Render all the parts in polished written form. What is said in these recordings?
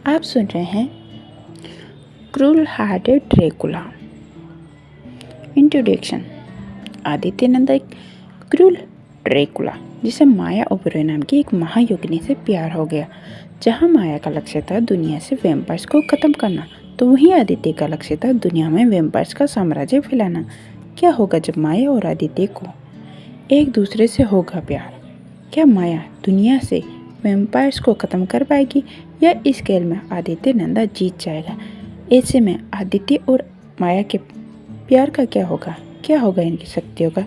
आप सुन रहे हैं cruel hearted Dracula. Introduction. Aditya Nanda एक क्रूल ड्रैकुला जिसे माया ओबेरॉय नाम की एक महायोगिनी से प्यार हो गया। जहां माया का लक्ष्य था दुनिया से वैम्पायर्स को खत्म करना, तो वहीं आदित्य का लक्ष्य था दुनिया में वैम्पायर्स का साम्राज्य फैलाना। क्या होगा जब माया और आदित्य को एक दूसरे से होगा प्यार? क्या माया दुनिया से वैम्पायर्स को ख़त्म कर पाएगी या इस खेल में आदित्य नंदा जीत जाएगा? ऐसे में आदित्य और माया के प्यार का क्या होगा? क्या होगा इनकी शक्तियों का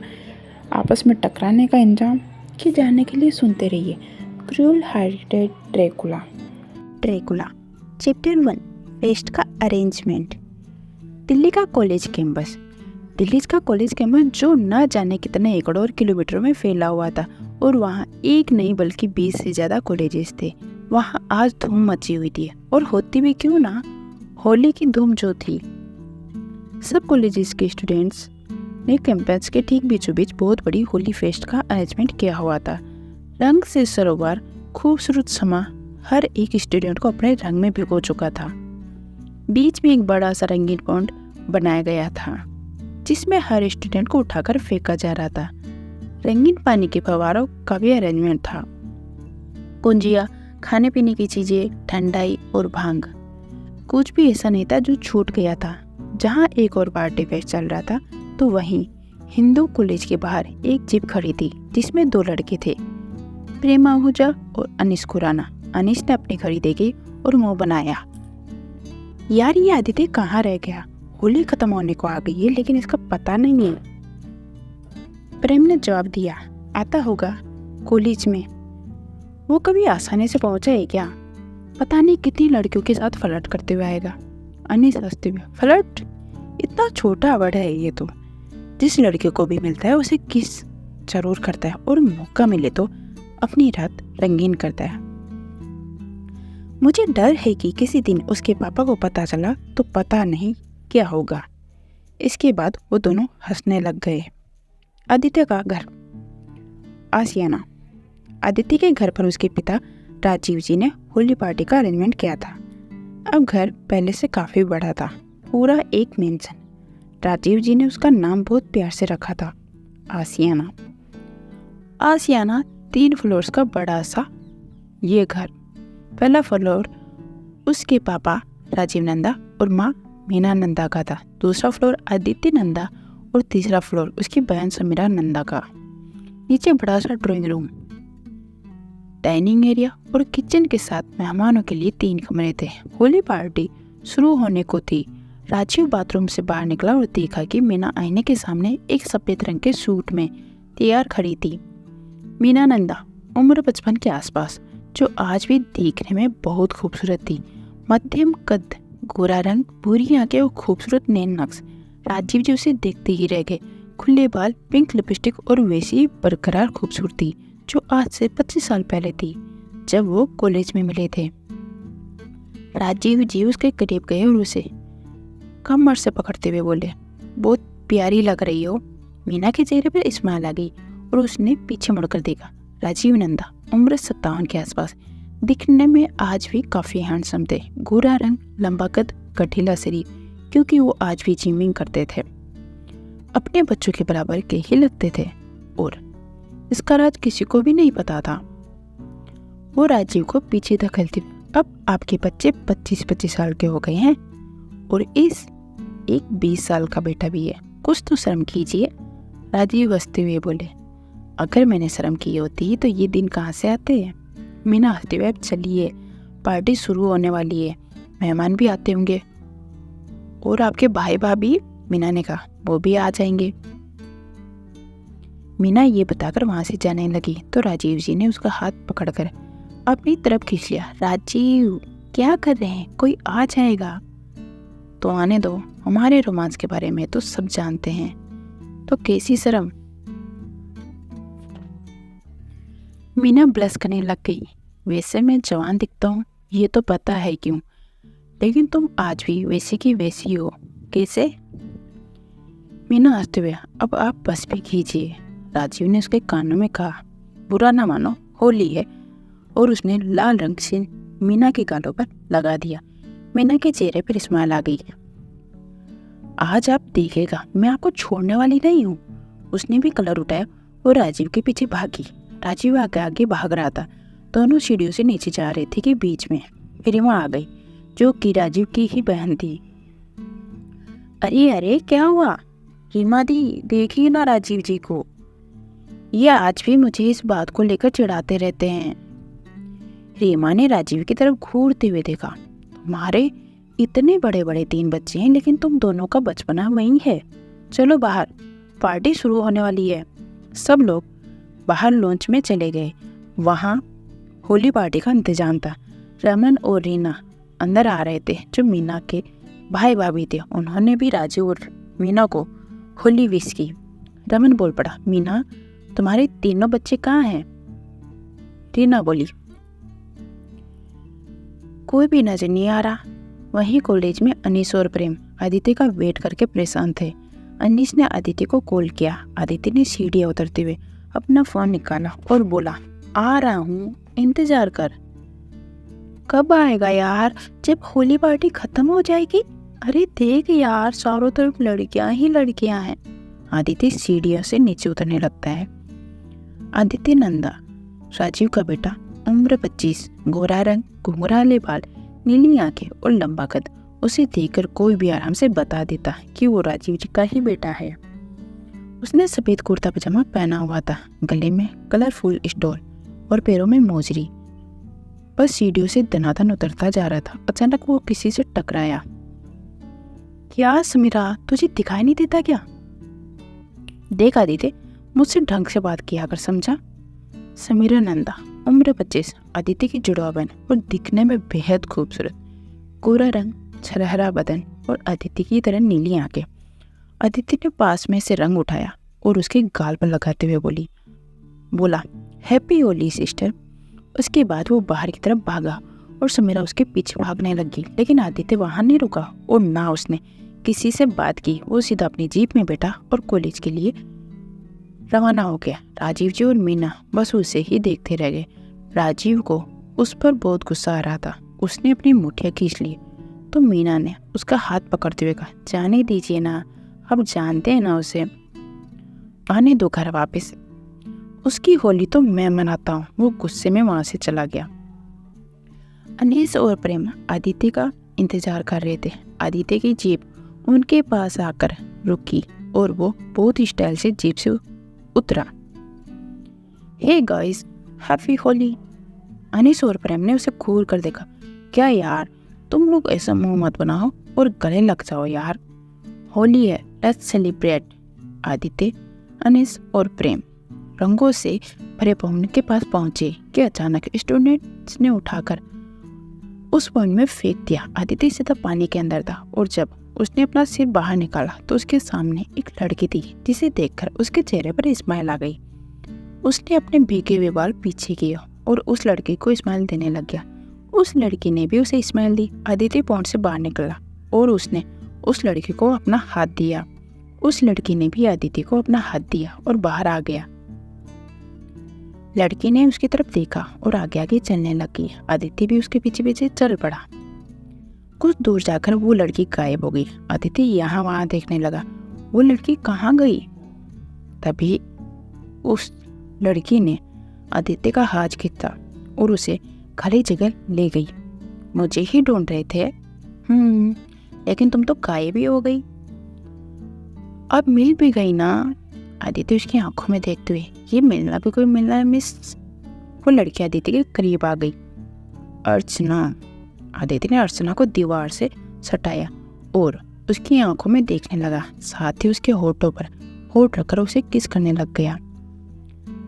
आपस में टकराने का इंजाम? कि जानने के लिए सुनते रहिए cruel hearted Dracula. Dracula chapter 1, fest का अरेंजमेंट। दिल्ली का कॉलेज कैंपस जो न जाने कितने एकड़ों किलोमीटरों में फैला हुआ था, और वहाँ एक नहीं बल्कि 20 से ज़्यादा कॉलेजेस थे। वहाँ आज धूम मची हुई थी, और होती भी क्यों ना, होली की धूम जो थी। सब कॉलेजेस के स्टूडेंट्स ने कैंपस के ठीक बीचों बीच बहुत बड़ी होली फेस्ट का अरेंजमेंट किया हुआ था। रंग से सरोवर, खूबसूरत समा हर एक स्टूडेंट को अपने रंग में भिगो चुका था। बीच में एक बड़ा सा रंगीन पॉन्ड बनाया गया था, जिसमें हर स्टूडेंट को उठाकर फेंका जा रहा था। रंगीन पानी के फव्वारों का भी अरेंजमेंट था। कुंजिया, खाने पीने की चीजें, ठंडाई और भांग, कुछ भी ऐसा नहीं था जो छूट गया था। जहाँ एक और पार्टी फेस्ट चल रहा था, तो वहीं हिंदू कॉलेज के बाहर एक जीप खड़ी थी, जिसमें 2 लड़के थे, प्रेम आहूजा और अनीस खुराना। अनीस ने अपनी घड़ी देखी और मुंह बनाया, यार ये आदित्य कहाँ रह गया? होली खत्म होने को आ गई है, लेकिन इसका पता नहीं है। प्रेम ने जवाब दिया, आता होगा कॉलेज में। वो कभी आसानी से पहुंचा है क्या? पता नहीं कितनी लड़कियों के साथ फ्लर्ट करते हुए आएगा। अनीस हंसते हुए, फ्लर्ट? इतना छोटा वर्ड है ये तो। जिस लड़के को भी मिलता है उसे किस जरूर करता है, और मौका मिले तो अपनी रात रंगीन करता है। मुझे डर है कि किसी दिन उसके पापा को पता चला तो पता नहीं क्या होगा। इसके बाद वो दोनों हंसने लग गए। आदित्य का घर। आसियाना। आदित्य के घर पर उसके पिता राजीव जी ने होली पार्टी का अरेंजमेंट किया था। अब घर पहले से काफी बड़ा था, पूरा एक मेंशन। राजीव जी ने उसका नाम बहुत प्यार से रखा था, आसियाना। आसियाना 3 फ्लोर्स का बड़ा सा ये घर। पहला फ्लोर उसके पापा राजीव नंदा और माँ मीना नंदा का था। दूसरा फ्लोर आदित्य नंदा, और तीसरा फ्लोर उसकी बहन समीरा नंदा का। नीचे बड़ा सा ड्राइंग रूम, डाइनिंग एरिया और किचन के साथ मेहमानों के लिए 3 कमरे थे। होली पार्टी शुरू होने को थी। राजीव बाथरूम से बाहर निकला और देखा कि मीना आईने के सामने एक सफेद रंग के सूट में तैयार खड़ी थी। मीना नंदा, उम्र 55 के आसपास, जो आज भी देखने में बहुत खूबसूरत थी। मध्यम कद, गोरा रंग, भूरी आंखें और खूबसूरत नैन नक्श। राजीव जी उसे देखते ही रह गए। खुले बाल, पिंक लिपस्टिक और वैसी बरकरार खूबसूरती जो आज से 25 साल पहले थी, जब वो कॉलेज में मिले थे। राजीव जी उसके करीब गए और उसे कमर से पकड़ते हुए बोले, बहुत प्यारी लग रही हो। मीना के चेहरे पर स्माइल आ गई और उसने पीछे मुड़कर देखा। राजीव नंदा, उम्र 57 के आसपास, दिखने में आज भी काफी हैंडसम थे। गोरा रंग, लंबा कद, गठीला शरीर, क्योंकि वो आज भी जिमिंग करते थे। अपने बच्चों के बराबर के ही लगते थे, और इसका राज किसी को भी नहीं पता था। वो राजीव को पीछे धकेलती, अब आपके बच्चे 25-25 साल के हो गए हैं, और इस एक 20 साल का बेटा भी है। कुछ तो शर्म कीजिए। राजीव हंसते हुए बोले, अगर मैंने शर्म की होती तो ये दिन कहाँ से आते हैं? मीना हंसते हुए, अब चलिए, पार्टी शुरू होने वाली है, मेहमान भी आते होंगे। और आपके भाई भाभी? मीना ने कहा, वो भी आ जाएंगे। मीना ये बताकर वहां से जाने लगी, तो राजीव जी ने उसका हाथ पकड़कर अपनी तरफ खींच लिया। राजीव, क्या कर रहे हैं? कोई आ जाएगा तो आने दो, हमारे रोमांस के बारे में तो सब जानते हैं, तो कैसी शर्म। मीना ब्लश करने लग गई। वैसे मैं जवान दिखता हूँ, ये तो पता है क्यों, लेकिन तुम आज भी वैसी की वैसी हो। कैसे? मीना हंसते हुए, अब आप बस भी कीजिए। राजीव ने उसके कानों में कहा, बुरा ना मानो, होली है। और उसने लाल रंग से मीना के गालों पर लगा दिया। मीना के चेहरे पर स्माइल आ गई। आज आप देखेगा, मैं आपको छोड़ने वाली नहीं हूँ। उसने भी कलर उठाया और राजीव के पीछे भागी। राजीव आगे आगे भाग रहा था। दोनों सीढ़ियों से नीचे जा रहे थे कि बीच में रिमा आ गई, जो कि राजीव की ही बहन थी। अरे अरे, क्या हुआ? रीमा दी, देखिए ना राजीव जी को, ये आज भी मुझे इस बात को लेकर चिढ़ाते रहते हैं। रीमा ने राजीव की तरफ घूरते हुए देखा। तुम्हारे इतने बड़े बड़े 3 बच्चे हैं, लेकिन तुम दोनों का बचपना वही है। चलो बाहर, पार्टी शुरू होने वाली है। सब लोग बाहर लॉन्च में चले गए। वहाँ होली पार्टी का इंतजाम था। रमन और रीना अंदर आ रहे थे, जो मीना के भाई भाभी थे। उन्होंने भी राजीव और मीना को होली विश की। रमन बोल पड़ा, मीना, तुम्हारे तीनों बच्चे कहाँ हैं? रीना बोली, कोई भी नजर नहीं आ रहा। वहीं कॉलेज में अनीस और प्रेम आदित्य का वेट करके परेशान थे। अनीस ने आदित्य को कॉल किया। आदित्य ने सीढ़ियां उतरते हुए अपना फोन निकाला और बोला, आ रहा हूँ, इंतजार कर। कब आएगा यार? जब होली पार्टी खत्म हो जाएगी। अरे देख यार, चारों तरफ लड़कियां ही लड़कियां हैं। आदित्य सीढ़ियों से नीचे उतरने लगता है। आदित्य नंदा, राजीव का बेटा, उम्र 25, गोरा रंग, घुंघराले बाल, नीली आंखें और लंबा कद। उसे देखकर कोई भी आराम से बता देता कि वो राजीव जी का ही बेटा है। उसने सफेद कुर्ता पजामा पहना हुआ था, गले में कलरफुल स्टोल और पैरों में मोजरी। बस सीढ़ियों से दनादन उतरता जा रहा था। अचानक वो किसी से टकराया। क्या समीरा, तुझे दिखाई नहीं देता क्या? देख आदित्य, मुझसे ढंग से बात किया कर, समझा? समीरा नंदा, उम्र 25, आदित्य की जुड़वा बहन और दिखने में बेहद खूबसूरत। गोरा रंग, छरहरा बदन और आदित्य की तरह नीली आंखें। आदित्य ने पास में से रंग उठाया और उसके गाल पर लगाते हुए बोला, हैप्पी होली सिस्टर। उसके बाद वो बाहर की तरफ भागा और समीरा उसके पीछे भागने लगी, लेकिन आदित्य वहां नहीं रुका और ना उसने किसी से बात की। वो सीधा अपनी जीप में बैठा और कॉलेज के लिए रवाना हो गया। राजीव जी और मीना बस उसे ही देखते रह गए। राजीव को उस पर बहुत गुस्सा आ रहा था। उसने अपनी मुठिया खींच ली तो मीना ने उसका हाथ पकड़ते हुए कहा, जाने दीजिए ना, अब जानते हैं ना उसे, आने दो घर वापस। उसकी होली तो मैं मनाता हूँ। वो गुस्से में वहां से चला गया। अनीस और प्रेम आदित्य का इंतजार कर रहे थे। आदित्य की जीप उनके पास आकर रुकी और वो बहुत ही स्टाइल से जीप से उतरा। Hey guys, happy Holi. Anees और प्रेम ने उसे घूर कर देखा। क्या यार, तुम लोग ऐसा मुंह मत बनाओ और गले लग जाओ यार, होली है, लेट्स सेलिब्रेट। आदित्य, अनीस और प्रेम रंगों से भरे पॉइंट के पास पहुंचे कि अचानक स्टूडेंट्स ने उठाकर उस पॉइंट में फेंक दिया। आदित्य सीधा पानी के अंदर था और जब उसने अपना सिर बाहर निकाला तो उसके सामने एक लड़की थी, जिसे देखकर उसके चेहरे पर स्माइल आ गई। उसने अपने भीगे हुए बाल पीछे किए और उस लड़की को स्माइल देने लग गया। उस लड़की ने भी उसे स्माइल दी। आदित्य पॉइंट से बाहर निकला और उसने उस लड़की को अपना हाथ दिया। उस लड़की ने भी आदित्य को अपना हाथ दिया और बाहर आ गया। लड़की ने उसकी तरफ देखा और आगे आगे चलने लगी। आदित्य भी उसके पीछे पीछे चल पड़ा। कुछ दूर जाकर वो लड़की गायब हो गई। आदित्य यहाँ वहां देखने लगा, वो लड़की कहाँ गई? तभी उस लड़की ने आदित्य का हाथ खींचा और उसे खाली जगह ले गई। मुझे ही ढूंढ रहे थे, लेकिन तुम तो गायब ही हो गई। अब मिल भी गई ना? आदित्य उसकी आंखों में देखते हुए, ये मिलना भी कोई मिलना है मिस। वो लड़की आदित्य के करीब आ गई। अर्चना। आदित्य ने अर्चना को दीवार से सटाया और उसकी आंखों में देखने लगा। साथ ही उसके होठों पर होठ रखकर उसे किस करने लग गया।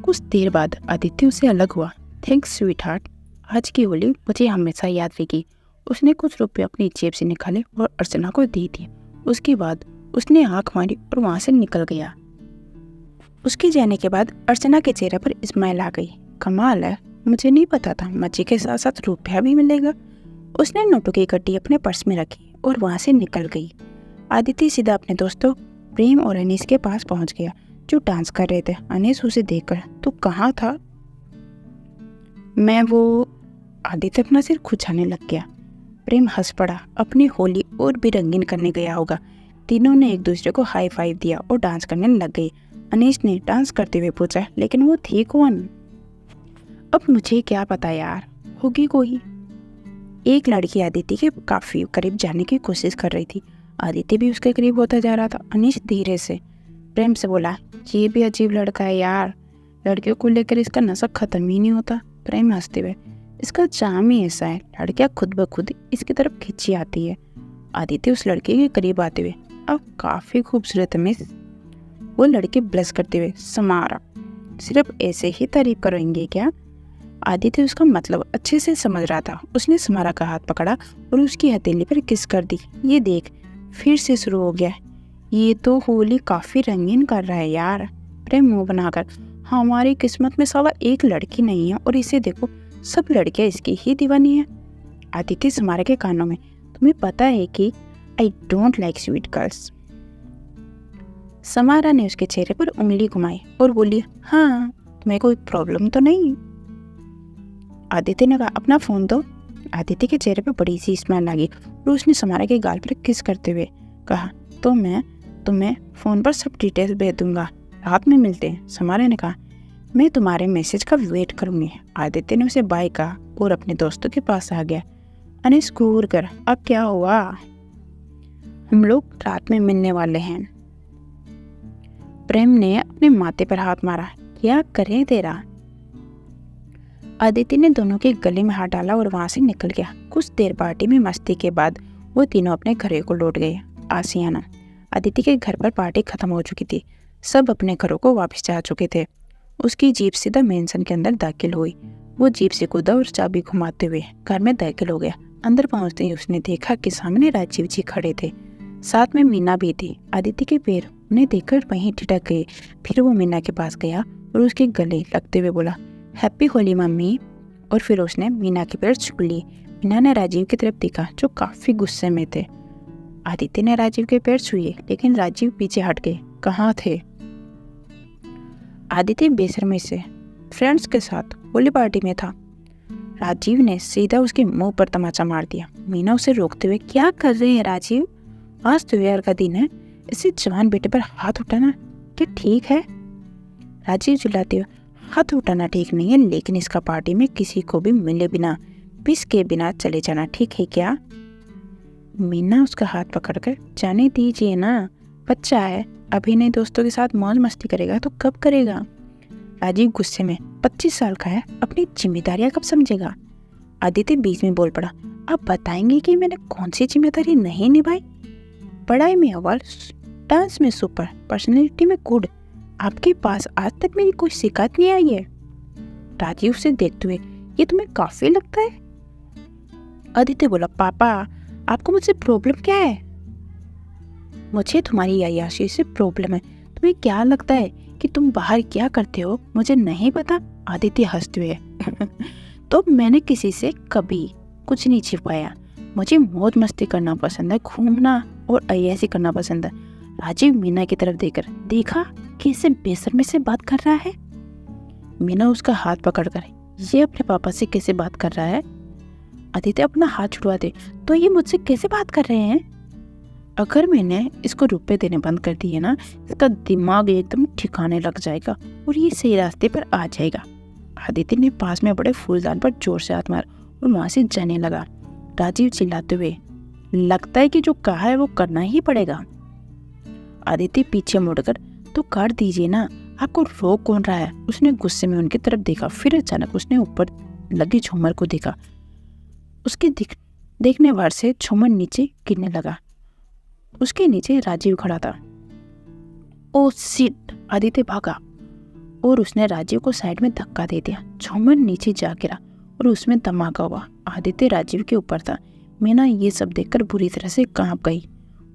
कुछ देर बाद आदित्य उससे अलग हुआ। थैंक्स स्वीट हार्ट, आज की होली मुझे हमेशा याद रहेगी। उसने कुछ रुपए अपनी जेब से निकाले और अर्चना को दे दिए। उसके बाद उसने आंख मारी और वहां से निकल गया। उसके जाने के बाद अर्चना के चेहरे पर स्माइल आ गई। कमाल है, मुझे नहीं पता था मजे के साथ साथ रुपया भी मिलेगा। उसने नोटों की कट्टी अपने पर्स में रखी और वहां से निकल गई। आदित्य सीधा अपने दोस्तों प्रेम और अनीस के पास पहुंच गया, जो डांस कर रहे थे। अनीस उसे देखकर, तू कहाँ था? मैं वो आदित्य अपना सिर खुजाने लग गया। प्रेम हंस पड़ा। अपनी होली और भी रंगीन करने गया होगा। तीनों ने एक दूसरे को हाई फाइव दिया और डांस करने लग गई। अनीश ने डांस करते हुए पूछा, लेकिन वो थी कौन? अब मुझे क्या पता यार, होगी कोई। एक लड़की आदित्य के काफी करीब जाने की कोशिश कर रही थी। आदित्य भी उसके करीब होता जा रहा था। अनीश धीरे से प्रेम से बोला, ये भी अजीब लड़का है यार, लड़कियों को लेकर इसका नशा खत्म ही नहीं होता। प्रेम हंसते हुए, इसका जाम ही ऐसा है, लड़कियां खुद ब खुद इसकी तरफ खिंची आती है। आदित्य उस लड़के के करीब आते हुए, अब काफी खूबसूरत है मिस। वो लड़की ब्लश करते हुए, समारा, सिर्फ ऐसे ही तारीफ करेंगे क्या? आदित्य उसका मतलब अच्छे से समझ रहा था। उसने समारा का हाथ पकड़ा और उसकी हथेली पर किस कर दी। ये देख, फिर से शुरू हो गया। ये तो होली काफी रंगीन कर रहा है यार। प्रेम मुंह बनाकर, हमारी किस्मत में साला एक लड़की नहीं है और इसे देखो, सब लड़कियां इसकी ही दीवानी है। आदित्य समारा के कानों में, तुम्हें पता है कि I don't like sweet girls. Samara ने उसके चेहरे पर उंगली घुमाई और बोली, हाँ, तुम्हें कोई प्रॉब्लम तो नहीं? आदित्य ने कहा, अपना फोन दो। आदित्य के चेहरे पर बड़ी सी स्माइल लगी और उसने समारा के गाल पर किस करते हुए कहा, तो मैं तुम्हें फोन पर सब डिटेल्स भेज दूंगा, रात में मिलते हैं। समारा ने कहा, मैं तुम्हारे मैसेज का वेट करूंगी। आदित्य ने उसे बाय कहा और अपने दोस्तों के पास आ गया। अनीश घूर कर, अब क्या हुआ? हम लोग रात में मिलने वाले हैं। प्रेम ने अपने माथे पर हाथ मारा, क्या करे तेरा? आदित्य ने दोनों के गले में हाथ डाला और वहां से निकल गया। कुछ देर पार्टी में मस्ती के बाद वो तीनों अपने घरों को लौट गए। आसियाना, आदित्य के घर पर पार्टी खत्म हो चुकी थी। सब अपने घरों को वापस जा चुके थे। उसकी जीप सीधा मेंशन के अंदर दाखिल हुई। वो जीप से कूदा और चाबी घुमाते हुए घर में दाखिल हो गया। अंदर पहुंचते ही उसने देखा कि सामने राजीव जी खड़े थे, साथ में मीना भी थी। आदित्य के पैर उन्हें देखकर वहीं ठिठक गए। फिर वो मीना के पास गया और उसके गले लगते हुए बोला, हैप्पी होली मम्मी। और फिर उसने मीना के पैर छू लिए। मीना ने राजीव की तरफ देखा जो काफी गुस्से में थे। आदित्य ने राजीव के पैर छुए लेकिन राजीव पीछे हट गए। कहाँ थे? आदित्य बेशर्मी से फ्रेंड्स के साथ होली पार्टी में था। राजीव ने सीधा उसके मुंह पर तमाचा मार दिया। मीना उसे रोकते हुए, क्या कर रहे हैं राजीव, आज त्योहार का दिन है, इसी जवान बेटे पर हाथ उठाना क्या ठीक है? राजीव चिल्लाते हुए, हाथ उठाना ठीक नहीं है, लेकिन इसका पार्टी में किसी को भी मिले बिना, पिस के बिना चले जाना ठीक है क्या? मीना उसका हाथ पकड़कर, जाने दीजिए ना, बच्चा है, अभी नहीं दोस्तों के साथ मौज मस्ती करेगा तो कब करेगा? राजीव गुस्से में, 25 साल का है, अपनी जिम्मेदारियां कब समझेगा? आदित्य बीच में बोल पड़ा, आप बताएंगे कि मैंने कौन सी जिम्मेदारी नहीं निभाई? पढ़ाई में अव्वल, डांस में सुपर, पर्सनैलिटी में गुड, आपके पास आज तक मेरी कोई शिकायत नहीं आई है। राजीव से देखते हुए, ये तुम्हें काफी लगता है? आदित्य बोला, पापा आपको मुझसे प्रॉब्लम क्या है? मुझे तुम्हारी अय्याशी से प्रॉब्लम है। तुम्हें क्या लगता है कि तुम बाहर क्या करते हो मुझे नहीं पता? आदित्य हंसते हुए तो मैंने किसी से कभी कुछ नहीं छिपाया। मुझे मौज मस्ती करना पसंद है, घूमना और अय्याशी करना पसंद है। राजीव मीना की तरफ देखकर, देखा कैसे बेशर्मी से बात कर रहा है? मीना उसका हाथ पकड़कर, ये अपने पापा से कैसे बात कर रहा है? आदित्य अपना हाथ छुड़वा दे, तो ये मुझसे कैसे बात कर रहे हैं? अगर मैंने इसको रुपए देने बंद कर दिए ना, इसका दिमाग एकदम ठिकाने लग जाएगा और ये सही रास्ते पर आ जाएगा। आदित्य ने पास में बड़े फूलदान पर जोर से हाथ मारा और वहां से जाने लगा। राजीव चिल्लाते हुए, लगता है कि जो कहा है वो करना ही पड़ेगा। आदित्य पीछे मुड़कर, तो कर दीजिए ना, आपको रोक कौन रहा है? उसने गुस्से में उनकी तरफ देखा। फिर अचानक उसने ऊपर लगी झूमर को देखा। उसके देखने वार से झूमर नीचे गिरने लगा। उसके नीचे राजीव खड़ा था। Oh shit! आदित्य भागा और उसने राजीव को साइड में धक्का दे दिया। झूमर नीचे जा गिरा और उसमें धमाका हुआ। आदित्य राजीव के ऊपर था। मीना ये सब देखकर बुरी तरह से कांप गई।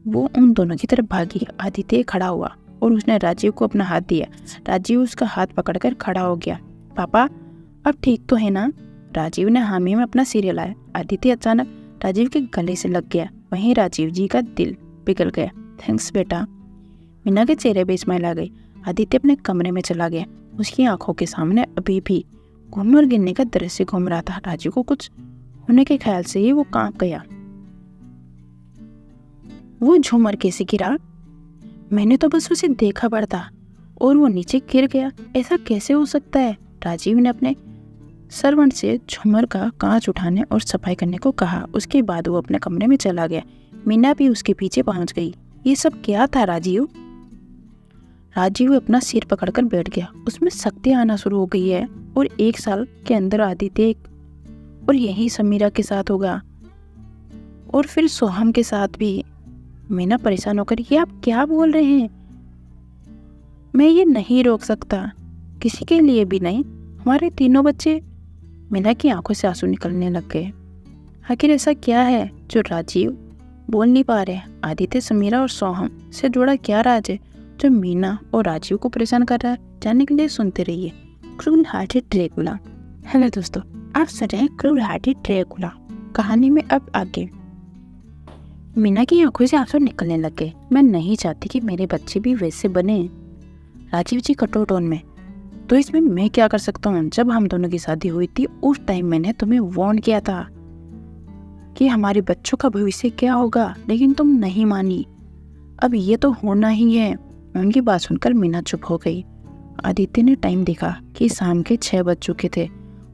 वो उन दोनों की तरफ भागी। आदित्य खड़ा हुआ और उसने राजीव को अपना हाथ दिया। राजीव उसका हाथ पकड़कर खड़ा हो गया। पापा अब ठीक तो है ना? राजीव ने हामी में अपना सिर हिलाया। आदित्य अचानक राजीव के गले से लग गया। वहीं राजीव जी का दिल पिघल गया। थैंक्स बेटा। मीना के चेहरे पे स्माइल आ गई। आदित्य अपने कमरे में चला गया। उसकी आंखों के सामने अभी भी घूमर गिरने का दृश्य घूम रहा था। राजीव को कुछ होने के ख्याल से ही वो कांप गया। वो झूमर कैसे गिरा? मैंने तो बस उसे देखा पड़ता और वो नीचे गिर गया। ऐसा कैसे हो सकता है? राजीव ने अपने सर्वेंट से झूमर का कांच उठाने और सफाई करने को कहा। उसके बाद वो अपने कमरे में चला गया। मीना भी उसके पीछे पहुंच गई। ये सब क्या था राजीव? राजीव अपना सिर पकड़कर बैठ गया। उसमें शक्ति आना शुरू हो गई है और 1 साल के अंदर आदित्य और यही समीरा के साथ होगा और फिर सोहम के साथ भी। मीना परेशान होकर, ये आप क्या बोल रहे हैं? मैं ये नहीं रोक सकता, किसी के लिए भी नहीं। हमारे तीनों बच्चे। मीना की आंखों से आंसू निकलने लग गए। आखिर ऐसा क्या है जो राजीव बोल नहीं पा रहे? आदित्य, समीरा और सोहम से जुड़ा क्या राज है जो मीना और राजीव को परेशान कर रहा है? जानने के लिए सुनते रहिए क्रूल हार्टेड ड्रैकुला। हेलो दोस्तों, आप सुन रहे हैं क्रूल हार्टेड ड्रैकुला। कहानी में अब आगे। मीना की आंखों से आंसू निकलने लग गए। मैं नहीं चाहती कि मेरे बच्चे भी वैसे बने। राजीव जी कठोर टोन में, तो इसमें मैं क्या कर सकता हूँ? जब हम दोनों की शादी हुई थी उस टाइम मैंने तुम्हें वार्न किया था कि हमारे बच्चों का भविष्य क्या होगा, लेकिन तुम नहीं मानी। अब ये तो होना ही है। उनकी बात सुनकर मीना चुप हो गई। आदित्य ने टाइम देखा कि शाम के 6 बज चुके थे।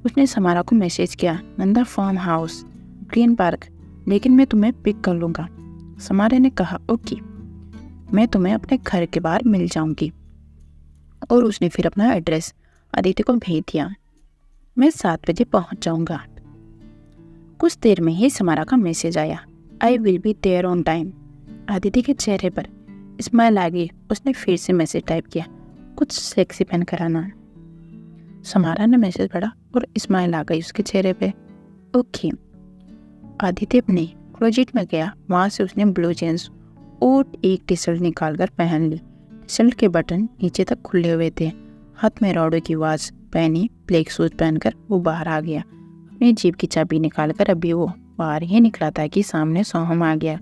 उसने समारा को मैसेज किया, Nanda farm house, Green Park, लेकिन मैं तुम्हें पिक कर लूँगा। समारा ने कहा, ओके, मैं तुम्हें अपने घर के बाहर मिल जाऊंगी। और उसने फिर अपना एड्रेस आदित्य को भेज दिया। मैं 7 बजे पहुंच जाऊंगा। कुछ देर में ही समारा का मैसेज आया, I will be there on time. Aditya के चेहरे पर स्माइल आ गई। उसने फिर से मैसेज टाइप किया, कुछ सेक्सी पहन कर आना। समारा ने मैसेज पढ़ा और स्माइल आ गई उसके चेहरे पे। ओके। आदित्य अपने क्लोजेट में गया। वहाँ से उसने ब्लू जींस और एक टी शर्ट निकाल कर पहन ली। टी शर्ट के बटन नीचे तक खुले हुए थे। हाथ में रॉडो की वॉच पहनी, ब्लैक शूज पहनकर वो बाहर आ गया। अपनी जीप की चाबी निकालकर अभी वो बाहर ही निकला था कि सामने सोहम आ गया,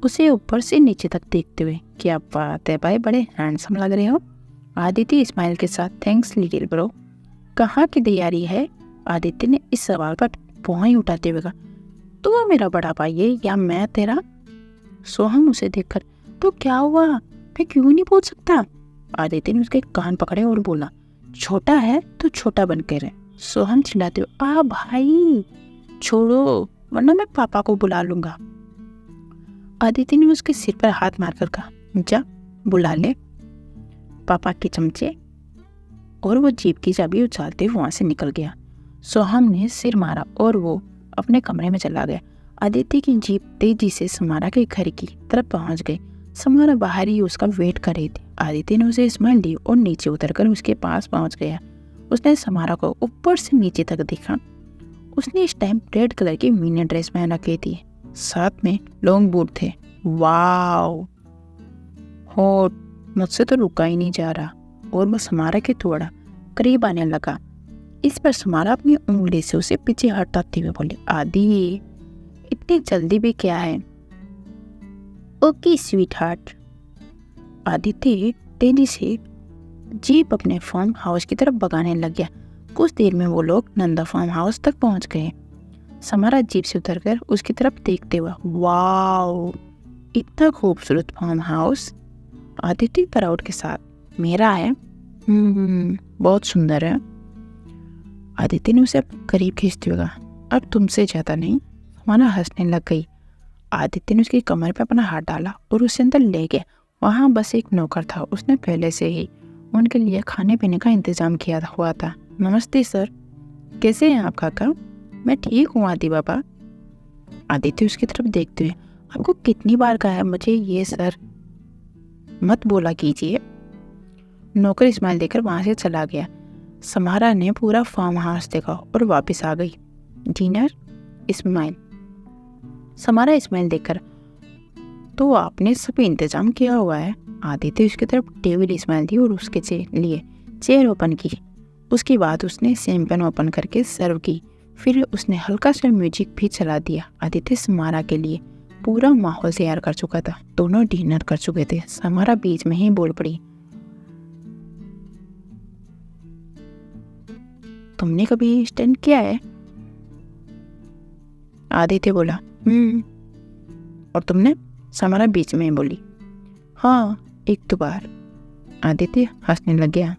उसे ऊपर से नीचे तक देखते हुए। क्या बात है भाई, बड़े हैंडसम लग रहे हो। आदित्य स्माइल के साथ, थैंक्स लिटिल ब्रो। कहाँ की तैयारी है? आदित्य ने इस सवाल पर भौहें उठाते हुए कहा, तो वो मेरा बड़ा भाई है या मैं तेरा? सोहम उसे देखकर, तो क्या हुआ, मैं क्यों नहीं पूछ सकता? आदित्य ने उसके कान पकड़े और बोला, छोटा है तो छोटा बन के रहे। सोहम चिल्लाते हुए, आ भाई छोड़ो वरना मैं पापा को बुला लूंगा। आदित्य ने उसके सिर पर हाथ मारकर कहा, जा बुला ले पापा के चमचे। और वो जीप की चाबी उछालते हुए वहां से निकल गया। सोहम ने सिर मारा और वो अपने कमरे में चला गया। आदित्य की जीप तेजी से समारा के घर की तरफ पहुंच गई। समारा बाहर ही उसका वेट कर रही थी। आदित्य ने उसे स्माइल दी और नीचे उतरकर उसके पास पहुंच गया। उसने समारा को ऊपर से नीचे तक देखा। उसने इस टाइम रेड कलर की मिनी ड्रेस पहन रखी थी, साथ में लॉन्ग बूट थे। वाओ हॉट, मुझसे तो रुका ही नहीं जा रहा। और वो समारा के थोड़ा करीब आने लगा। इस पर समारा अपनी उंगली से उसे पीछे हटाते हुए बोले, आदि इतनी जल्दी भी क्या है? Okay sweet heart. आदित्य तेजी से जीप अपने फार्म हाउस की तरफ भगाने लग गया। कुछ देर में वो लोग नंदा फार्म हाउस तक पहुंच गए। समारा जीप से उतरकर उसकी तरफ देखते हुआ, वाओ इतना खूबसूरत फार्म हाउस। आदित्य प्राउड के साथ, मेरा है? बहुत सुंदर है। आदित्य ने उसे करीब खींचते हुए कहा, अब तुमसे ज्यादा नहीं। समारा हंसने लग गई। आदित्य ने उसकी कमर पर अपना हाथ डाला और उसे अंदर ले गया। वहाँ बस एक नौकर था। उसने पहले से ही उनके लिए खाने पीने का इंतजाम किया हुआ था। नमस्ते सर, कैसे हैं आप काका? मैं ठीक हूँ आदि बाबा। आदित्य उसकी तरफ देखते हुए, आपको कितनी बार कहा है मुझे ये सर मत बोला कीजिए। नौकर स्माइल देकर वहां से चला गया। समारा ने पूरा फार्म हाउस देखा और वापस आ गई। डिनर? स्माइल। समारा स्माइल देखकर, तो आपने सब इंतजाम किया हुआ है। आदित्य उसकी तरफ टेबल स्माइल दी और उसके लिए चेयर ओपन की। उसके बाद उसने शैंपेन ओपन करके सर्व की। फिर उसने हल्का सा म्यूजिक भी चला दिया। आदित्य समारा के लिए पूरा माहौल तैयार कर चुका था। दोनों डिनर कर चुके थे। समारा बीच में ही बोल पड़ी, तुमने कभी स्टंट किया है? आदित्य बोला, और तुमने? समारा बीच में बोली, हाँ, 1-2 बार। आदित्य हंसने लग गया।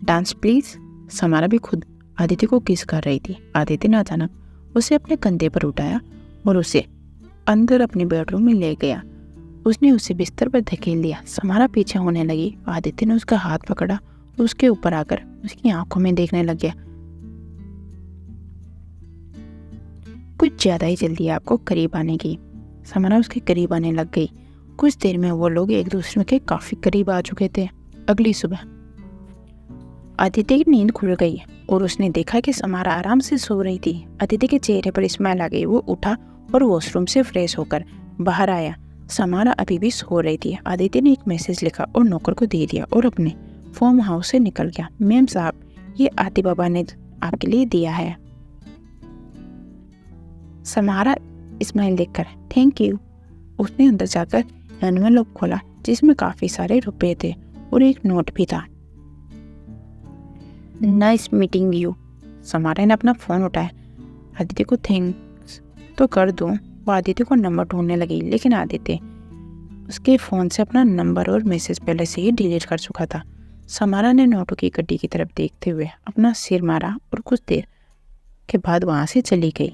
Dance please. समारा भी खुद आदित्य को किस कर रही थी। आदित्य ने अचानक उसे अपने कंधे पर उठाया और उसे अंदर अपने बेडरूम में ले गया। उसने उसे बिस्तर पर धकेल दिया। समारा पीछे होने लगी। आदित्य ने उसका हाथ पकड़ा, उसके ऊपर आकर उसकी आंखों में देखने लग गया। कुछ ज्यादा ही जल्दी आपको करीब आने की। समारा उसके करीब आने लग गई। कुछ देर में वो लोग एक दूसरे के काफी करीब आ चुके थे। अगली सुबह आदित्य की नींद खुल गई और उसने देखा कि समारा आराम से सो रही थी। आदित्य के चेहरे पर स्माइल आ गई। वो उठा और वॉशरूम से फ्रेश होकर बाहर आया। समारा अभी भी सो रही थी। आदित्य ने एक मैसेज लिखा और नौकर को दे दिया और अपने फार्म हाउस से निकल गया। मैम साहब, ये आदि बाबा ने आपके लिए दिया है। समारा स्माइल देखकर थैंक यू। उसने अंदर जाकर एनवेलप खोला जिसमें काफी सारे रुपए थे और एक नोट भी था। Nice meeting you. समारा ने अपना फोन उठाया। आदित्य को थैंक्स तो कर दूं। वो आदित्य को नंबर ढूंढने लगी, लेकिन आदित्य उसके फ़ोन से अपना नंबर और मैसेज पहले से ही डिलीट कर चुका था। समारा ने नोटों की गड्डी की तरफ देखते हुए अपना सिर मारा और कुछ देर के बाद वहाँ से चली गई।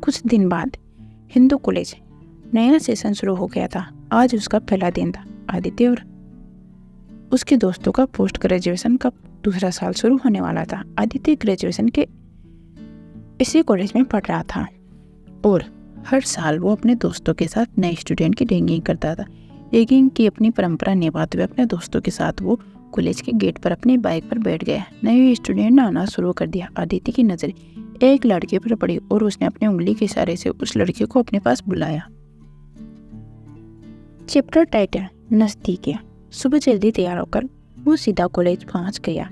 कुछ दिन बाद हिंदू कॉलेज नया सेशन शुरू हो गया था। आज उसका पहला दिन था। आदित्य और उसके दोस्तों का पोस्ट ग्रेजुएशन का दूसरा साल शुरू होने वाला था। आदित्य ग्रेजुएशन के इसी कॉलेज में पढ़ रहा था और हर साल वो अपने दोस्तों के साथ नए स्टूडेंट की रैगिंग करता था। रैगिंग की अपनी परंपरा निभाते हुए अपने दोस्तों के साथ वो कॉलेज के गेट पर अपनी बाइक पर बैठ गया। नए स्टूडेंट ने आना शुरू कर दिया। आदित्य की नजर एक लड़के पर पड़ी और उसने अपनी उंगली के इशारे से उस लड़के को अपने पास बुलाया। चैप्टर टाइटल नजदीक। सुबह जल्दी तैयार होकर वो सीधा कॉलेज पहुंच गया।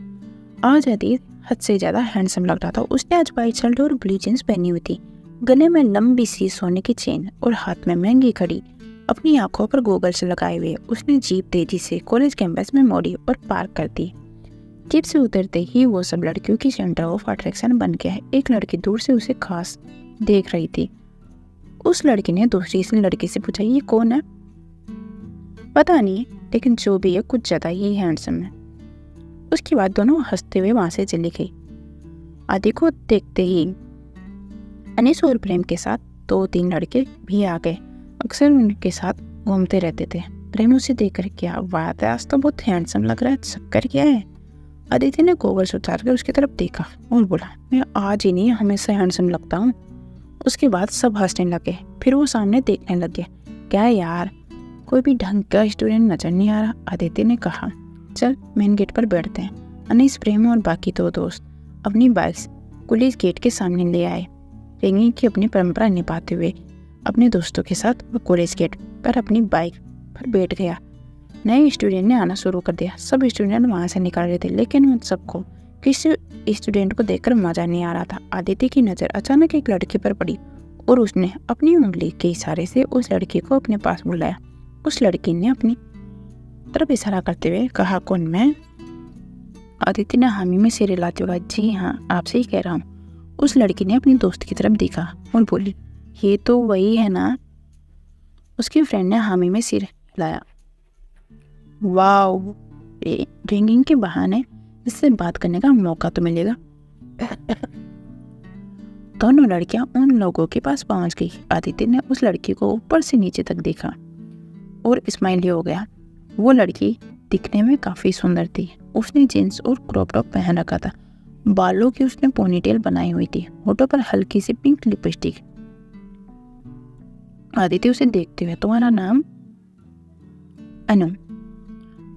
आज आदित्य हद से ज्यादा हैंडसम लग रहा था। उसने आज वाइट शर्ट और ब्लू जींस पहनी हुई थी, गले में लंबी सी सोने की चेन और हाथ में महंगी घड़ी। अपनी आंखों पर गोगल्स लगाए हुए उसने जीप तेजी से कॉलेज कैंपस में मोड़ी और पार्क कर दी। जीप से उतरते ही वो सब लड़कियों की सेंटर ऑफ अट्रैक्शन बन गया है। एक लड़की दूर से उसे खास देख रही थी। उस लड़की ने दूसरी लड़की से पूछा, ये कौन है? पता नहीं, लेकिन जो भी है कुछ ज्यादा ही हैंडसम है। उसके बाद दोनों हंसते हुए वहां से चली गई। आदि को देखते ही अनीस और प्रेम के साथ 2-3 लड़के भी आ गए। अक्सर उनके साथ घूमते रहते थे। प्रेम उसे देखकर, क्या बात है, आज तो बहुत हैंडसम लग रहा है, चक्कर क्या है? आदित्य ने गोगल्स उतारकर उसकी तरफ देखा और बोला, मैं आज ही नहीं हमेशा हैंडसम लगता हूँ। उसके बाद सब हंसने लगे। फिर वो सामने देखने लगे। क्या यार, कोई भी ढंग का स्टूडेंट नजर नहीं आ रहा। आदित्य ने कहा, चल मेन गेट पर बैठते हैं। अनीस, प्रेम और बाकी 2 दोस्त अपनी बाइक्स कॉलेज गेट के सामने ले आए। रैगिंग की अपनी परंपरा निभाते हुए अपने दोस्तों के साथ वो कॉलेज गेट पर अपनी बाइक पर बैठ गया। नए स्टूडेंट ने आना शुरू कर दिया। सब स्टूडेंट वहाँ से निकल रहे थे, लेकिन उन सबको किसी स्टूडेंट को देखकर मजा नहीं आ रहा था। आदित्य की नज़र अचानक एक लड़की पर पड़ी और उसने अपनी उंगली के इशारे से उस लड़की को अपने पास बुलाया। उस लड़की ने अपनी तरफ इशारा करते हुए कहा, कौन, मैं? आदित्य ने हामी में सिर हिलाते हुए, जी हाँ, आपसे ही कह रहा हूँ। उस लड़की ने अपनी दोस्त की तरफ देखा और बोली, ये तो वही है ना? उसके फ्रेंड ने हामी में सिर हिलाया। वाओ, रैगिंग के बहाने इससे बात करने का मौका तो मिलेगा। दोनों लड़कियां उन लोगों के पास पहुंच गई। आदित्य ने उस लड़की को ऊपर से नीचे तक देखा और स्माइली हो गया। वो लड़की दिखने में काफी सुंदर थी। उसने जींस और क्रॉप टॉप पहन रखा था। बालों की उसने पोनीटेल बनाई हुई थी। होठों पर हल्की सी पिंक लिपस्टिक। आदित्य उसे देखते हुए, तुम्हारा नाम? अनु।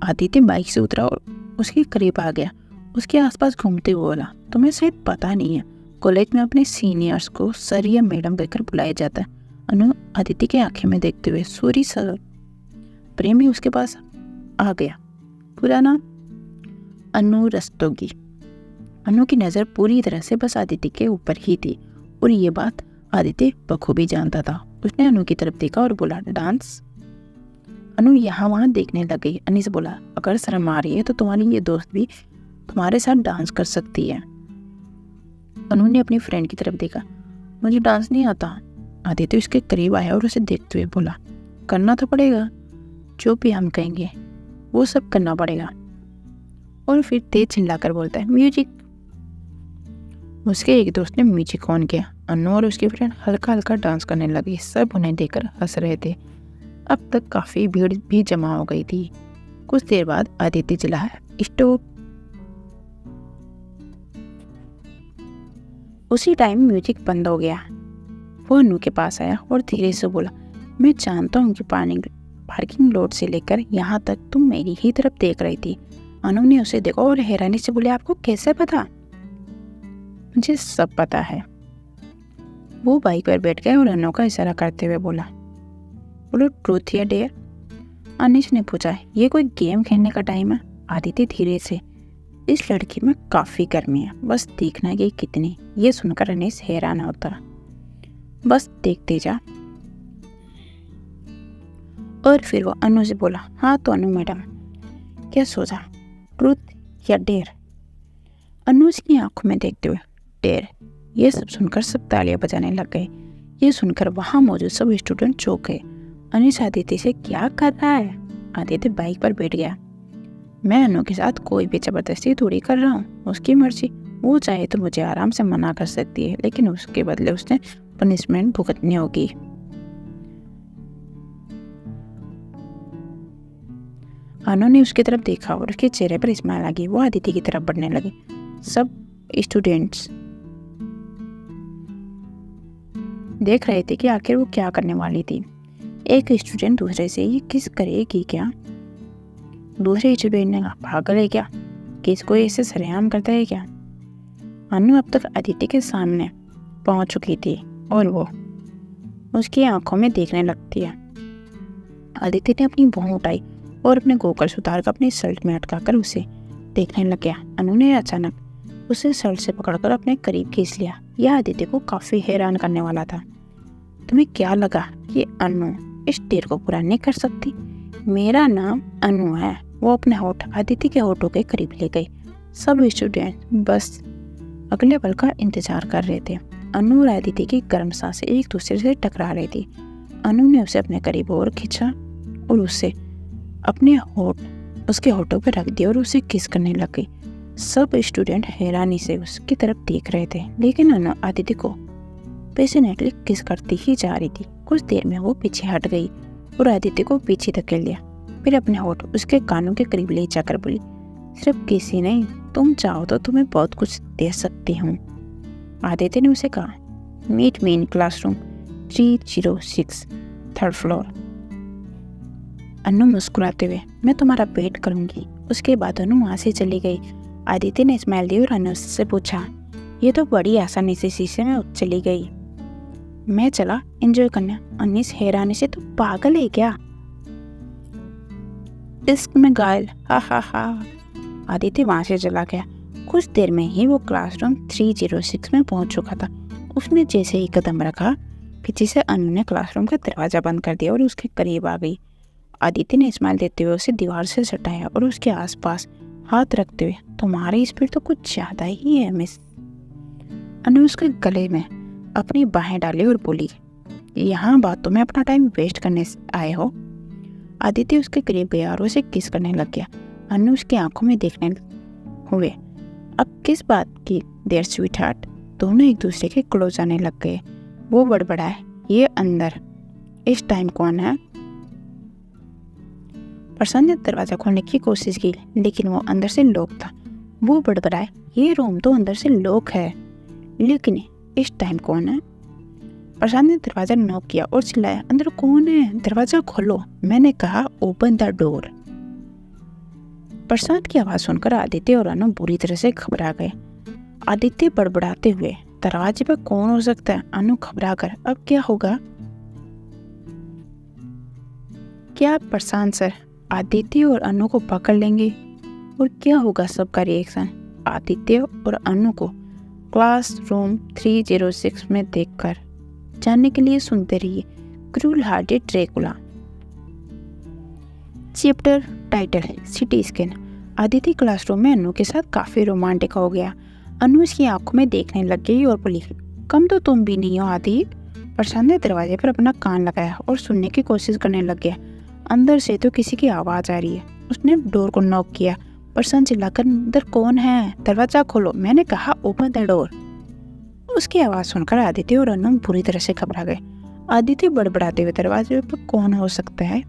आदित्य बाइक से उतरा और उसके करीब आ गया। उसके आसपास घूमते हुए बोला, तुम्हें शायद पता नहीं है, कॉलेज में अपने सीनियर्स को सर या मैडम कहकर बुलाया जाता है। अनु आदित्य की आंखें में देखते हुए, सॉरी सर। प्रेम भी उसके पास आ गया। पूरा नाम? अनु रस्तोगी। अनु की नज़र पूरी तरह से बस आदित्य के ऊपर ही थी और ये बात आदित्य बखूबी जानता था। उसने अनु की तरफ देखा और बोला, डांस? अनु यहाँ वहाँ देखने लग गई। अनीस बोला, अगर शर्म आ रही है तो तुम्हारी ये दोस्त भी तुम्हारे साथ डांस कर सकती है। अनु ने अपनी फ्रेंड की तरफ देखा। मुझे डांस नहीं आता। आदित्य उसके करीब आया और उसे देखते हुए बोला, करना तो पड़ेगा, जो भी हम कहेंगे वो सब करना पड़ेगा। और फिर तेज चिल्लाकर बोलता है, म्यूजिक। उसके एक दोस्त ने म्यूजिक ऑन किया। अनु और उसकी फ्रेंड हल्का हल्का डांस करने लगी। सब उन्हें देखकर हंस रहे थे। अब तक काफी भीड़ भी जमा हो गई थी। कुछ देर बाद आदित्य चिल्लाया, स्टॉप। उसी टाइम म्यूजिक बंद हो गया। वो अनु के पास आया और धीरे से बोला, मैं जानता हूँ कि पार्किंग लॉट से लेकर यहाँ तक तुम मेरी ही तरफ देख रही थी। अनु ने उसे देखा और हैरानी से बोले, आपको कैसे पता? मुझे सब पता है। वो बाइक पर बैठ गया और अनु का इशारा करते हुए बोला, बोलो ट्रूथ या डेयर? अनिश ने पूछा, ये कोई गेम खेलने का टाइम है? आदित्य धीरे से, इस लड़की में काफी गर्मी है, बस देखना कि कितनी। ये सुनकर अनिश हैरान होता, बस देखते जा। और फिर वो अनु से बोला, हाँ तो अनु मैडम, क्या सोचा, ट्रूथ या डेयर? अनु उसकी आंखों में देखते हुए, डेयर। ये सब सुनकर सब तालियां बजाने लग गए। ये सुनकर वहां मौजूद सब स्टूडेंट चौंक गए। अनिश आदित्य से, क्या कर रहा है? आदित्य बाइक पर बैठ गया। मैं अनु के साथ कोई भी जबरदस्ती थोड़ी कर रहा हूँ, उसकी मर्जी। वो चाहे तो मुझे आराम से मना कर सकती है, लेकिन उसके बदले उसने पनिशमेंट भुगतनी होगी। अनु ने उसकी तरफ देखा और उसके चेहरे पर स्माइल आ गई। वो आदित्य की तरफ बढ़ने लगे। सब स्टूडेंट्स देख रहे थे कि आखिर वो क्या करने वाली थी। एक स्टूडेंट दूसरे से, ये किस करेगी क्या? दूसरे स्टूडेंट ने कहा, पागल है क्या? किस कोई ऐसे सरेआम करता है क्या? अनु अब तक आदित्य के सामने पहुंच चुकी थी और वो उसकी आंखों में देखने लगती है। आदित्य ने अपनी भौं उठाई और अपने गोगल्स उतारकर अपनी शर्ट में अटकाकर उसे देखने लग गया। अनु ने अचानक उसे शर्ट से पकड़कर अपने करीब खींच लिया। यह आदित्य को काफी हैरान करने वाला था। तुम्हें क्या लगा कि अनु इस डेयर को पूरा नहीं कर सकती? मेरा नाम अनु है। वो अपने होठ आदित्य के होठों के करीब ले गई। सब स्टूडेंट बस अगले पल का इंतजार कर रहे थे। अनु और आदित्य की गर्म सांसें एक दूसरे से टकरा रही थी। अनु ने उसे अपने करीब और खींचा और उसे अपने होठ उसके होठों पर रख दिया और उसे किस करने लग गई। सब स्टूडेंट हैरानी से उसकी तरफ देख रहे थे, लेकिन अनु आदित्य को पैशनेटली किस करती ही जा रही थी। कुछ देर में वो पीछे हट गई और आदित्य को पीछे धकेल दिया। फिर अपने होठ उसके कानों के करीब ले जाकर बोली, सिर्फ किसी नहीं, तुम चाहो तो तुम्हें बहुत कुछ दे सकती हूँ। आदित्य ने उसे कहा, meet me in classroom 306 3rd floor. Anu मुस्कुराते हुए, मैं तुम्हारा वेट करूंगी। उसके बाद अनु वहां से चली गई। आदित्य ने स्माइल दी और अनु से पूछा, ये तो बड़ी आसानी से शीशे में चली गई। मैं चला एंजॉय करने। अनिस हैरानी से, तू पागल है क्या? इश्क में घायल, हा हा हा। आदित्य वहां से चला गया। कुछ देर में ही वो क्लासरूम 306 में पहुंच चुका था। उसने जैसे ही कदम रखा, पीछे से अनु ने क्लासरूम का दरवाजा बंद कर दिया और उसके करीब आ गई। आदित्य ने स्माइल देते हुए उसे दीवार से सटाया और उसके आसपास हाथ रखते हुए, तुम्हारी स्पीड तो कुछ ज्यादा ही है मिस। अनु उसके गले में अपनी बाहें डाली और बोली, यहाँ बातों में अपना टाइम वेस्ट करने आए हो? आदित्य उसके करीब गया और उसे किस करने लग गया। अनु उसकी आंखों में देखने हुए, अब किस बात की देर स्वीट हार्ट? दोनों एक दूसरे के क्लोज आने लग गए। वो बड़बड़ाए, ये अंदर इस टाइम कौन है? प्रशांत ने दरवाजा खोलने की कोशिश की, लेकिन वो अंदर से लॉक था। वो बड़बड़ाए, ये रूम तो अंदर से लॉक है, लेकिन इस टाइम कौन है? प्रशांत ने दरवाजा नॉक किया और चिल्लाया, अंदर कौन है? दरवाजा खोलो, मैंने कहा ओपन द डोर। प्रशांत की आवाज सुनकर आदित्य और अनु बुरी तरह से घबरा गए। आदित्य बड़बड़ाते हुए, दरवाजे पर कौन हो सकता है? अनु घबरा कर, अब क्या होगा? क्या प्रशांत सर आदित्य और अनु को पकड़ लेंगे? और क्या होगा सबका रिएक्शन? आदित्य और अनु को क्लासरूम 306 में देखकर जानने के लिए सुनते रहिए cruel hearted Dracula. Chapter title, CT scan. Aditya classroom में अनु के साथ काफ़ी रोमांटिक हो गया। अनु उसकी आंखों में देखने लग गई और बोली, कम तो तुम भी नहीं हो आदि। प्रशांत ने दरवाजे पर अपना कान लगाया और सुनने की कोशिश करने लग गया। अंदर से तो किसी की आवाज़ आ रही है। उसने डोर को नॉक किया। प्रशांत चिल्लाकर, अंदर कौन है? दरवाज़ा खोलो, मैंने कहा ओपन द डोर। उसकी आवाज़ सुनकर आदित्य और अनु बुरी तरह से घबरा गए। आदित्य बड़बड़ाते हुए, दरवाजे पर कौन हो सकता है?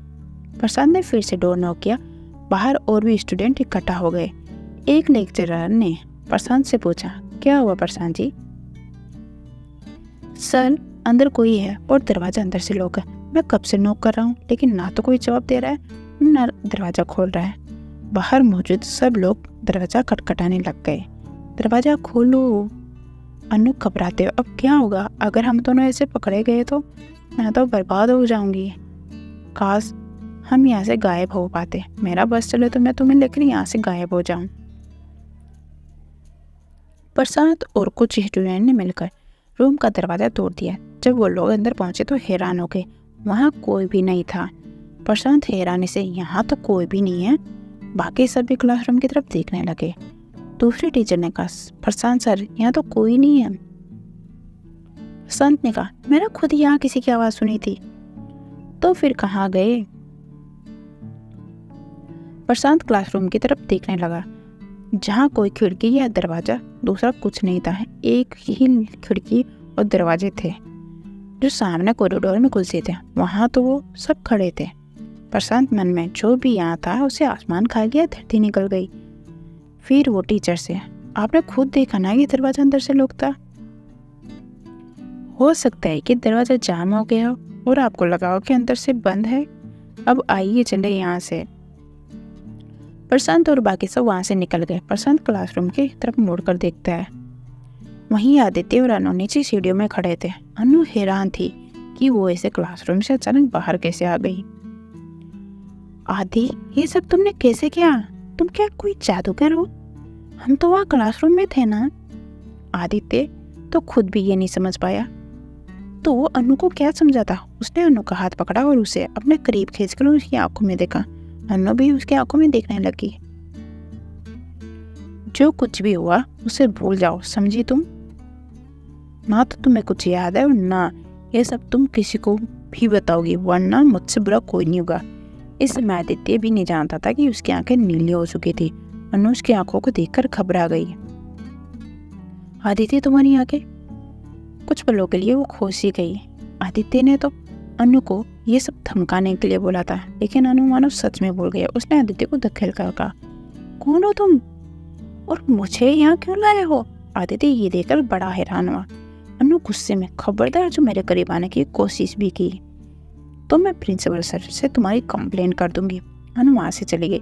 प्रशांत ने फिर से डोर नॉक किया। बाहर और भी स्टूडेंट इकट्ठा हो गए। एक लेक्चरर ने प्रशांत से पूछा, क्या हुआ प्रशांत जी? सर, अंदर कोई है और दरवाजा अंदर से लॉक है। मैं कब से नॉक कर रहा हूँ लेकिन ना तो कोई जवाब दे रहा है ना दरवाजा खोल रहा है। बाहर मौजूद सब लोग दरवाजा खटखटाने लग गए। दरवाजा खोलो। अनु घबराते हुए, अब क्या होगा? अगर हम दोनों ऐसे पकड़े गए तो मैं तो बर्बाद हो जाऊंगी। काश हम यहाँ से गायब हो पाते। मेरा बस चले तो मैं तुम्हें लेकर यहाँ से गायब हो जाऊं। प्रशांत और कुछ स्टूडेंट ने मिलकर रूम का दरवाजा तोड़ दिया। जब वो लोग अंदर पहुंचे तो हैरान हो गए, वहाँ कोई भी नहीं था। प्रशांत हैरानी से, यहाँ तो कोई भी नहीं है। बाकी सभी क्लासरूम की तरफ देखने लगे। दूसरे टीचर ने कहा, प्रशांत सर, यहाँ तो कोई नहीं है। प्रशांत ने कहा, मैंने खुद यहाँ किसी की आवाज़ सुनी थी। तो फिर कहाँ गए? प्रशांत क्लासरूम की तरफ देखने लगा। जहाँ कोई खिड़की या दरवाजा, दूसरा कुछ नहीं था। एक ही खिड़की और दरवाजे थे जो सामने कॉरिडोर में खुलते थे। वहाँ तो वो सब खड़े थे। प्रशांत मन में, जो भी यहाँ था उसे आसमान खा गया, धरती निकल गई। फिर वो टीचर से, आपने खुद देखा ना कि दरवाजा अंदर से लॉक था। हो सकता है कि दरवाजा जाम हो गया हो और आपको लगा हो कि अंदर से बंद है। अब आइए चले यहाँ से। प्रशांत और बाकी सब वहाँ से निकल गए। प्रशांत क्लासरूम की तरफ मुड़कर देखता है। वहीं आदित्य और अनु नीचे सीढ़ियों में खड़े थे। अनु हैरान थी कि वो ऐसे क्लासरूम से अचानक बाहर कैसे आ गई। आदि, ये सब तुमने कैसे किया? तुम क्या कोई जादूगर हो? हम तो वहाँ क्लासरूम में थे ना। आदित्य तो खुद भी ये नहीं समझ पाया। तो वो अनु को क्या समझाता? उसने अनु का हाथ पकड़ा और उसे अपने करीब खींचकर उसकी आंखों में देखा। अनु भी उसकी आंखों में देखने लगी। जो कुछ भी हुआ उसे भूल जाओ, समझी तुम? ना तो तुम्हें कुछ याद है और ना ये सब तुम किसी को भी बताओगी, वरना मुझसे बुरा कोई नहीं होगा। इस समय आदित्य भी नहीं जानता था कि उसकी आंखें नीली हो चुकी थी। अनु उसकी आंखों को देखकर घबरा गई। आदित्य, तुम्हारी आंखें? कुछ पलों के लिए वो खोस ही गई। आदित्य ने तो अनु को ये सब धमकाने के लिए बोला था, लेकिन अनु मानो सच में भूल गया। उसने आदित्य को धकेल कर कहा, कौन हो तुम और मुझे यहाँ क्यों लाए हो? आदित्य ये देखकर बड़ा हैरान हुआ। अनु गुस्से में, खबरदार जो मेरे करीब आने की कोशिश भी की तो मैं प्रिंसिपल सर से तुम्हारी कंप्लेंट कर दूंगी। अनु वहाँ से चली गई।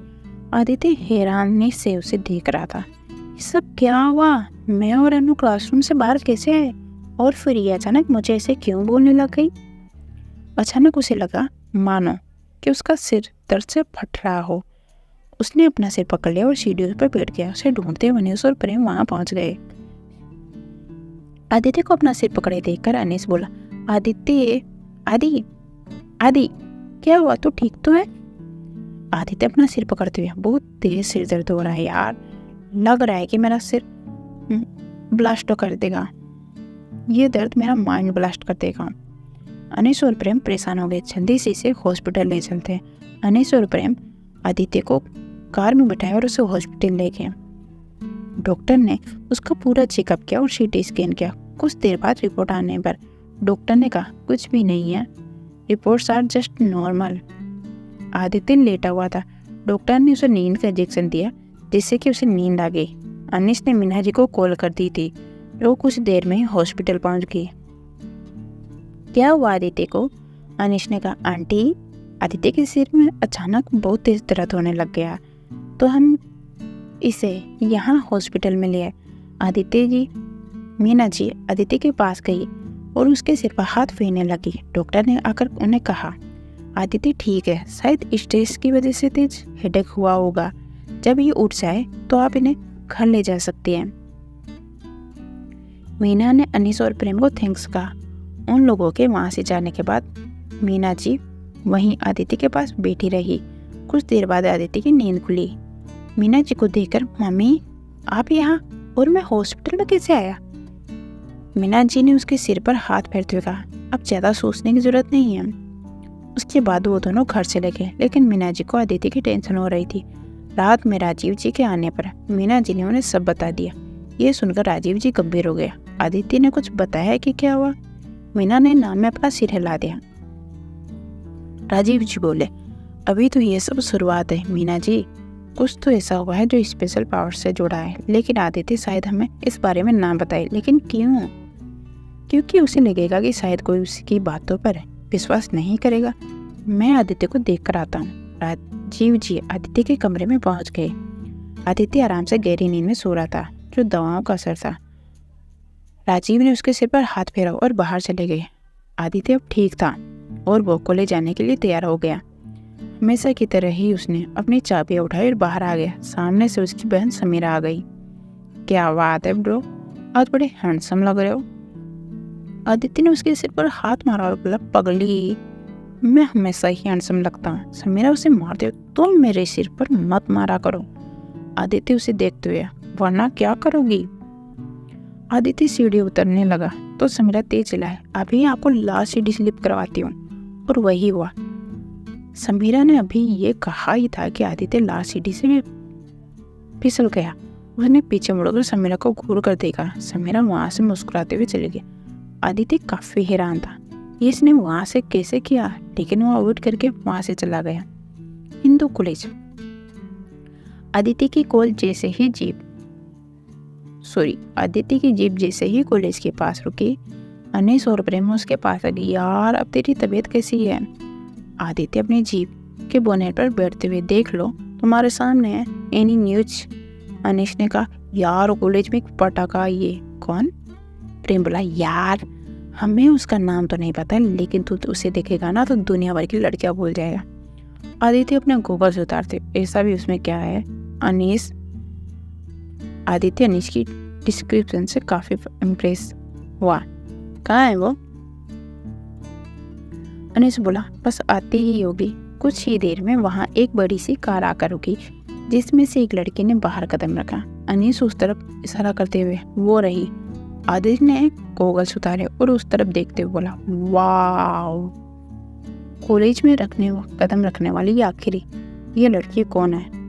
आदित्य हैरानी से उसे देख रहा था। ये सब क्या हुआ? मैं और अनु क्लासरूम से बाहर कैसे आए? और फिर ये अचानक मुझे ऐसे क्यों बोलने लग गई? अचानक उसे लगा मानो कि उसका सिर दर्द से फट रहा हो। उसने अपना सिर पकड़ लिया और सीढ़ियों पर बैठ गया। उसे ढूंढते हुए अनीस और प्रेम वहां पहुंच गए। आदित्य को अपना सिर पकड़े देखकर अनीस बोला, आदित्य, आदि आदि, क्या हुआ? तू ठीक तो है? आदित्य अपना सिर पकड़ते हुए, बहुत तेज सिर दर्द हो रहा है यार, लग रहा है कि मेरा सिर ब्लास्ट कर देगा। ये दर्द मेरा माइंड ब्लास्ट कर देगा। अनीस और प्रेम परेशान हो गए। जल्दी से इसे हॉस्पिटल ले चलते हैं। अनीस और प्रेम आदित्य को कार में बिठाया और उसे हॉस्पिटल ले गए। डॉक्टर ने उसका पूरा चेकअप किया और सीटी स्कैन किया। कुछ देर बाद रिपोर्ट आने पर डॉक्टर ने कहा, कुछ भी नहीं है, reports are just normal. Aditya लेटा हुआ था। डॉक्टर ने उसे नींद का इंजेक्शन दिया जिससे कि उसे नींद आ गई। अनीस ने मीना जी को कॉल कर दी थी। वो कुछ देर में हॉस्पिटल पहुंच गई। क्या हुआ आदित्य को? अनीस ने कहा, आंटी, आदित्य के सिर में अचानक बहुत तेज दर्द होने लग गया तो हम इसे यहाँ हॉस्पिटल में ले आए। आदित्य जी, मीना जी आदित्य के पास गई और उसके सिर पर हाथ फेरने लगी। डॉक्टर ने आकर उन्हें कहा, आदित्य ठीक है, शायद स्ट्रेस की वजह से तेज हेडेक हुआ होगा। जब ये उठ जाए तो आप इन्हें घर ले जा सकती हैं। मीना ने अनीस और प्रेम को थैंक्स कहा। उन लोगों के वहाँ से जाने के बाद मीना जी वहीं आदित्य के पास बैठी रही। कुछ देर बाद आदित्य की नींद खुली। मीना जी को देखकर, मम्मी आप यहाँ, और मैं हॉस्पिटल में कैसे आया? मीना जी ने उसके सिर पर हाथ फेरते हुए कहा, अब ज़्यादा सोचने की जरूरत नहीं है। उसके बाद वो दोनों घर चले गए, लेकिन मीना जी को अदिति की टेंशन हो रही थी। रात में राजीव जी के आने पर मीना जी ने उन्हें सब बता दिया। ये सुनकर राजीव जी गंभीर हो गया। अदिति ने कुछ बताया कि क्या हुआ? मीना ने नाम में अपना सिर हिला दिया। राजीव जी बोले, अभी तो ये सब शुरुआत है मीना जी, कुछ तो ऐसा हुआ है जो स्पेशल पावर से जुड़ा है, लेकिन आदित्य शायद हमें इस बारे में ना बताए। लेकिन क्यों? क्योंकि उसे लगेगा कि शायद कोई उसकी बातों पर विश्वास नहीं करेगा। मैं आदित्य को देख कर आता हूँ। राजीव जी आदित्य के कमरे में पहुंच गए। आदित्य आराम से गहरी नींद में सो रहा था, जो दवाओं का असर था। राजीव ने उसके सिर पर हाथ फेरा और बाहर चले गए। आदित्य अब ठीक था और वो कॉलेज जाने के लिए तैयार हो गया। हमेशा की तरह ही उसने अपनी चाबी उठाई और बाहर आ गया। सामने से उसकी बहन समीरा आ गई। क्या बात है ब्रो, आज बड़े हैंडसम लग रहे हो। आदित्य ने उसके सिर पर हाथ मारा और बोला, पगली, मैं हमेशा ही हैंडसम लगता हूँ। समीरा उसे मारते हुए, तुम मेरे सिर पर मत मारा करो। आदित्य उसे देखते हुए, वरना क्या करोगी? आदित्य सीढ़ी उतरने लगा तो समीरा तेज चिल्लाए, अभी आपको लास्ट सीढ़ी स्लिप करवाती हूँ। और वही हुआ। समीरा ने अभी ये कहा ही था कि आदित्य लास्ट सीढ़ी से भी फिसल गया। उसने पीछे मुड़कर समीरा को घूर कर देखा। समीरा वहां से मुस्कुराते हुए चली गई। आदित्य काफी हैरान था, इसने वहां से कैसे किया, लेकिन वो आउट करके वहां से चला गया। हिंदू कॉलेज। आदित्य की जीप जैसे ही कॉलेज के पास रुकी, अनीस और प्रेम उसके पास आ गई। यार, अब तेरी तबीयत कैसी है? आदित्य अपनी जीप के बोनेट पर बैठते हुए, देख लो तुम्हारे सामने है, एनी न्यूज। अनीस ने कहा, यार कॉलेज में एक पटाखा। ये कौन? प्रेम बोला, यार हमें उसका नाम तो नहीं पता, लेकिन तू उसे देखेगा ना तो दुनिया भर की लड़कियां भूल जाएगा। आदित्य अपने गॉगल्स उतारते, ऐसा भी उसमें क्या है? अनीस। आदित्य अनीस की डिस्क्रिप्शन से काफी इम्प्रेस हुआ। कहाँ है वो? अनीस बोला, बस आती ही होगी। कुछ ही देर में वहां एक बड़ी सी कार आकर रुकी, जिसमें से एक लड़की ने बाहर कदम रखा। अनीस उस तरफ इशारा करते हुए, वो रही। आदित्य ने गॉगल्स उतारे और उस तरफ देखते हुए बोला, वाह, कॉलेज में कदम रखने वाली ये आखिरी ये लड़की कौन है?